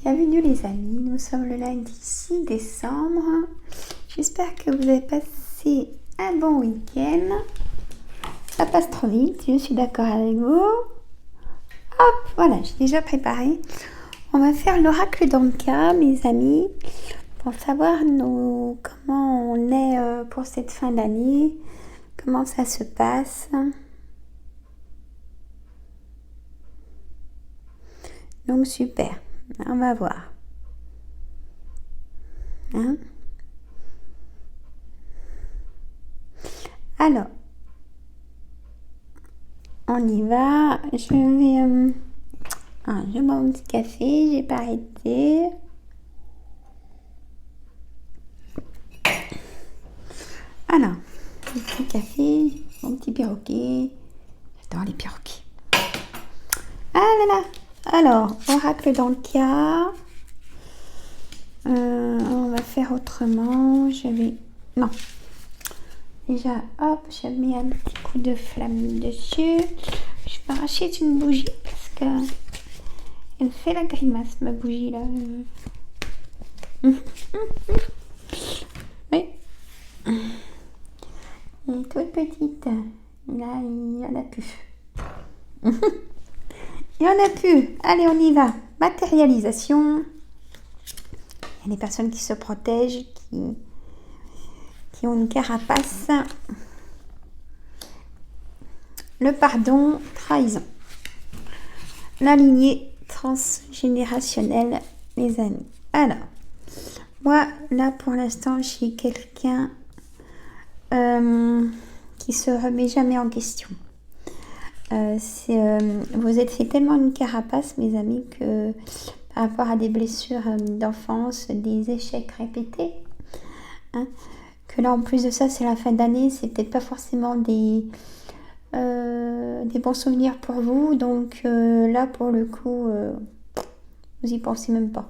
Bienvenue les amis, nous sommes le lundi 6 décembre. J'espère que vous avez passé un bon week-end. Ça passe trop vite, je suis d'accord avec vous. Hop, voilà, j'ai déjà préparé. On va faire l'oracle d'Anka, mes amis, pour savoir comment on est pour cette fin d'année, comment ça se passe. Donc super, on va voir. Hein? Alors, on y va. Je bois un petit café, j'ai pas arrêté. Alors, un petit café, mon petit perroquet. J'adore les perroquets. Ah là là. Alors, oracle d'Anka. On va faire autrement. Non. Déjà, hop, je mets un petit coup de flamme dessus. Je vais arracher une bougie parce que elle fait la grimace, ma bougie là. Oui. Elle est toute petite. Là, il y en a plus. Il y en a plus. Allez, on y va. Matérialisation. Il y a des personnes qui se protègent, qui ont une carapace. Le pardon, trahison. La lignée transgénérationnelle, les amis. Alors, moi, là, pour l'instant, j'ai quelqu'un qui se remet jamais en question. Vous êtes fait tellement une carapace, mes amis, que par rapport à des blessures d'enfance, des échecs répétés, hein, que là, en plus de ça, c'est la fin d'année, c'est peut-être pas forcément des bons souvenirs pour vous. Donc là, pour le coup, vous y pensez même pas.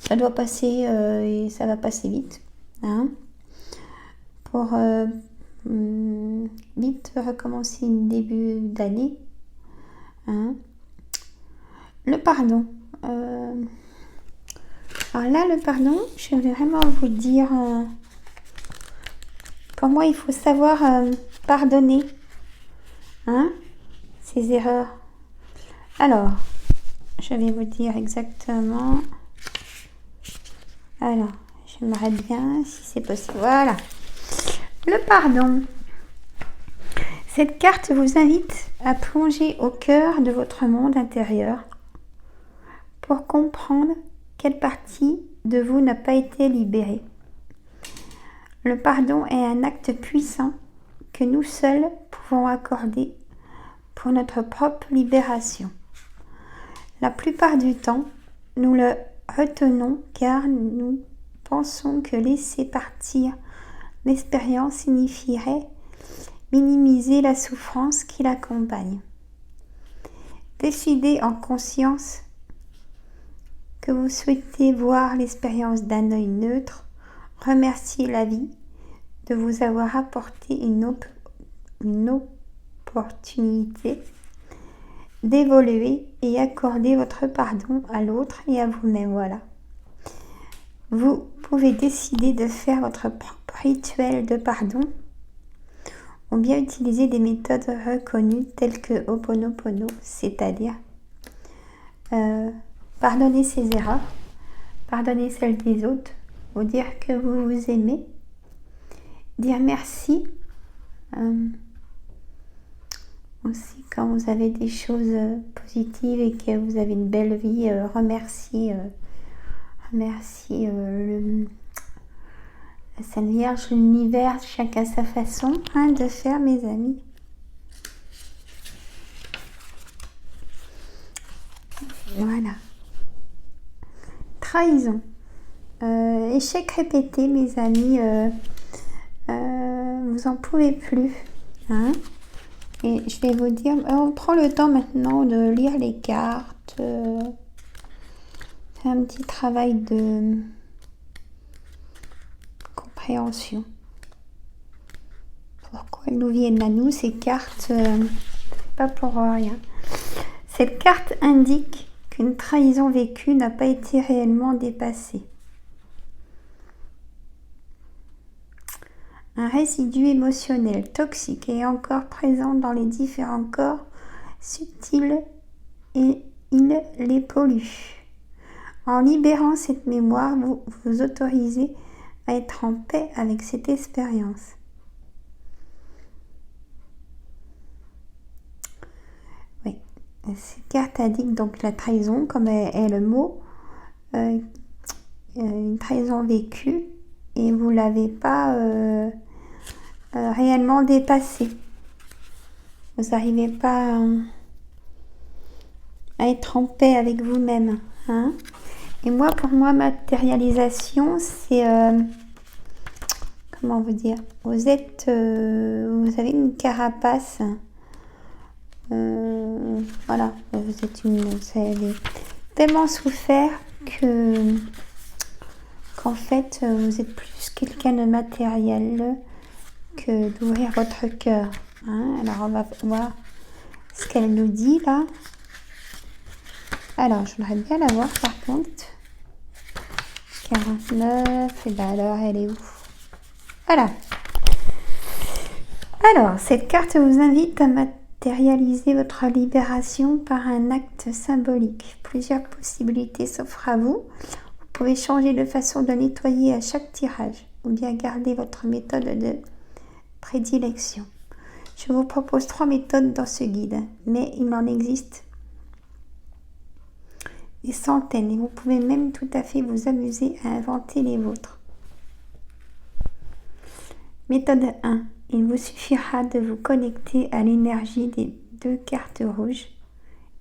Ça doit passer et ça va passer vite. Hein, pour vite recommencer le début d'année. Hein. Le pardon. Alors là, le pardon, je vais vraiment vous dire, pour moi, il faut savoir pardonner, hein, ses erreurs. Alors, je vais vous dire exactement. Alors, j'aimerais bien, si c'est possible. Voilà. Le pardon. Cette carte vous invite à plonger au cœur de votre monde intérieur pour comprendre quelle partie de vous n'a pas été libérée. Le pardon est un acte puissant que nous seuls pouvons accorder pour notre propre libération. La plupart du temps, nous le retenons car nous pensons que laisser partir l'expérience signifierait minimiser la souffrance qui l'accompagne. Décidez en conscience que vous souhaitez voir l'expérience d'un œil neutre. Remerciez la vie de vous avoir apporté une opportunité d'évoluer et accorder votre pardon à l'autre et à vous-même. Voilà. Vous pouvez décider de faire votre propre rituel de pardon ou bien utiliser des méthodes reconnues telles que Ho'oponopono, c'est-à-dire pardonner ses erreurs, pardonner celles des autres, vous dire que vous vous aimez, dire merci. Aussi, quand vous avez des choses positives et que vous avez une belle vie, remercier la Sainte Vierge, l'univers, chacun sa façon de faire, mes amis. Voilà. Trahison. Échec répété, mes amis. Vous en pouvez plus. Hein. Et je vais vous dire, on prend le temps maintenant de lire les cartes. Faire un petit travail de compréhension. Pourquoi elles nous viennent à nous, ces cartes, pas pour rien. Cette carte indique qu'une trahison vécue n'a pas été réellement dépassée. Un résidu émotionnel toxique est encore présent dans les différents corps subtils et il les pollue. En libérant cette mémoire, vous vous autorisez à être en paix avec cette expérience. Oui, cette carte indique donc la trahison, comme est le mot, une trahison vécue, et vous ne l'avez pas réellement dépassée. Vous n'arrivez pas à être en paix avec vous-même. Hein. Et moi, pour moi, matérialisation, c'est... comment vous dire? Vous êtes... vous avez une carapace. Voilà. Vous êtes vous avez tellement souffert qu'en fait, vous êtes plus quelqu'un de matériel que d'ouvrir votre cœur. Hein. Alors, on va voir ce qu'elle nous dit là. Alors, je voudrais bien la voir par contre. 49, et bien alors, elle est où? Voilà. Alors, cette carte vous invite à matérialiser votre libération par un acte symbolique. Plusieurs possibilités s'offrent à vous. Vous pouvez changer de façon de nettoyer à chaque tirage ou bien garder votre méthode de prédilection. Je vous propose 3 méthodes dans ce guide, mais il en existe des centaines et vous pouvez même tout à fait vous amuser à inventer les vôtres. Méthode 1. Il vous suffira de vous connecter à l'énergie des 2 cartes rouges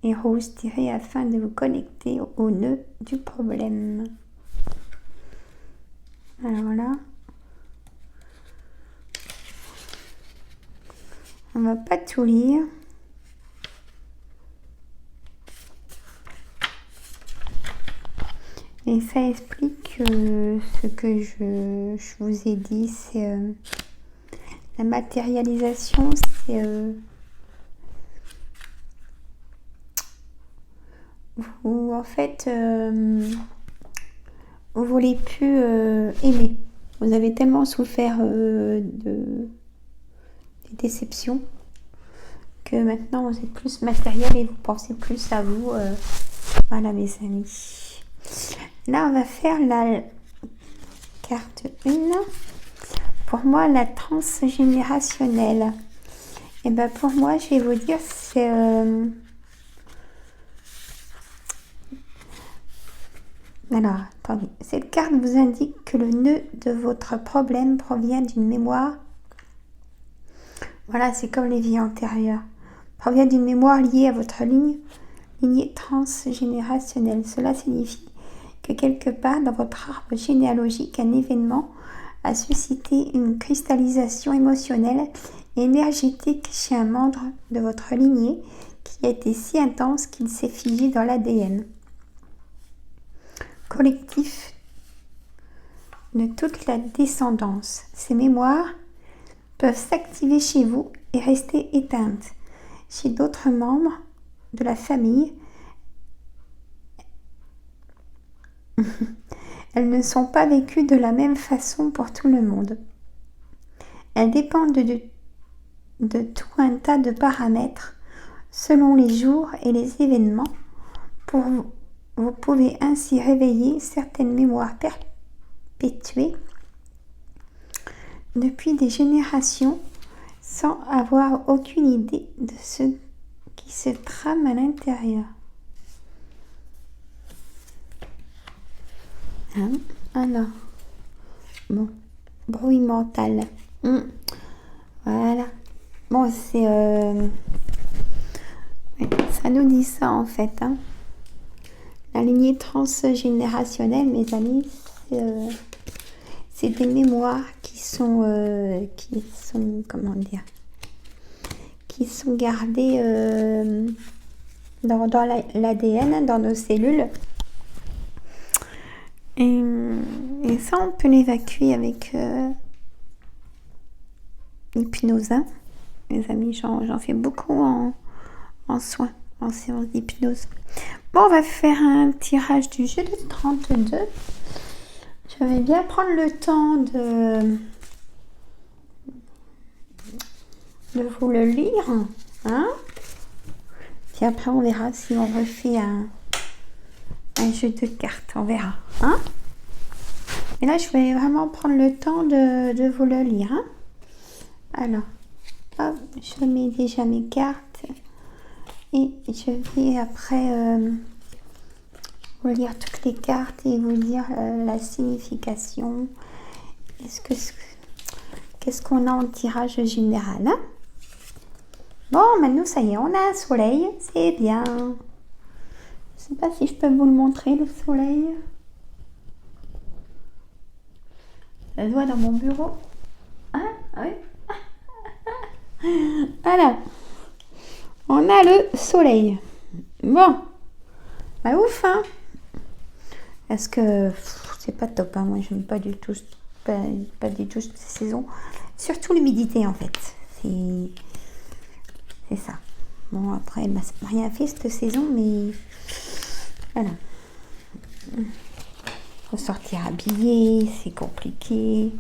et roses tirées afin de vous connecter au nœud du problème. Alors là, on ne va pas tout lire. Et ça explique ce que je vous ai dit, c'est la matérialisation, c'est vous en fait vous voulez plus aimer. Vous avez tellement souffert des déceptions que maintenant vous êtes plus matériel et vous pensez plus à vous. Voilà mes amis. Là, on va faire la carte 1. Pour moi, la transgénérationnelle. Et ben pour moi, je vais vous dire, c'est... Alors, attendez. Cette carte vous indique que le nœud de votre problème provient d'une mémoire. Voilà, c'est comme les vies antérieures. Provient d'une mémoire liée à votre lignée transgénérationnelle. Cela signifie que quelque part dans votre arbre généalogique, un événement a suscité une cristallisation émotionnelle et énergétique chez un membre de votre lignée qui a été si intense qu'il s'est figé dans l'ADN collectif de toute la descendance. Ces mémoires peuvent s'activer chez vous et rester éteintes chez d'autres membres de la famille. Elles ne sont pas vécues de la même façon pour tout le monde. Elles dépendent de tout un tas de paramètres selon les jours et les événements. Vous pouvez ainsi réveiller certaines mémoires perpétuées depuis des générations sans avoir aucune idée de ce qui se trame à l'intérieur. Hein? Alors, bon, bruit mental. Voilà. Bon, c'est... ça nous dit ça en fait. Hein. La lignée transgénérationnelle, mes amis, c'est des mémoires qui sont comment dire, qui sont gardées dans l'ADN, dans nos cellules. Et ça, on peut l'évacuer avec l'hypnose. Hein. Mes amis, j'en fais beaucoup en soins, en séance d'hypnose. Bon, on va faire un tirage du jeu de 32. Je vais bien prendre le temps de vous le lire. Hein? Puis après, on verra si on refait un jeu de cartes. On verra. Hein? Et là, je vais vraiment prendre le temps de vous le lire. Hein? Alors, hop, je mets déjà mes cartes. Et je vais après vous lire toutes les cartes et vous dire la signification. Qu'est-ce qu'on a en tirage général, hein? Bon, maintenant, ça y est, on a un soleil. C'est bien. Je ne sais pas si je peux vous le montrer, le soleil. Ça se voit dans mon bureau. Hein? Oui. Voilà. On a le soleil. Bon. Bah ouf, hein? Parce que c'est pas top, hein. Moi, j'aime pas du tout, pas du tout cette saison. Surtout l'humidité, en fait. C'est ça. Bon, après, elle m'a rien fait cette saison, mais voilà. Faut sortir habillé, c'est compliqué.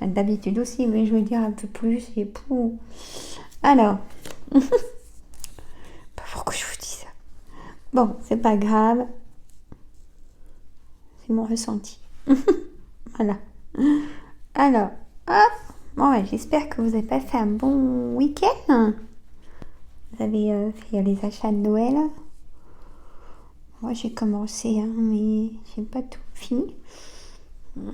D'habitude aussi, mais je veux dire un peu plus. Et pour. Alors, pas pourquoi je vous dis ça. Bon, c'est pas grave. C'est mon ressenti. Voilà. Alors, hop. Bon, ouais, j'espère que vous avez passé un bon week-end. Vous avez fait les achats de Noël. Moi, j'ai commencé, hein, mais j'ai pas tout fini. J'ai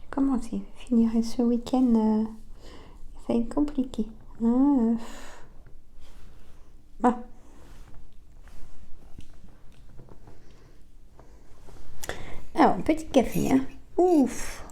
commencé. Finir ce week-end, ça va être compliqué. Hein, Bon. Alors, petit café, hein. Ouf.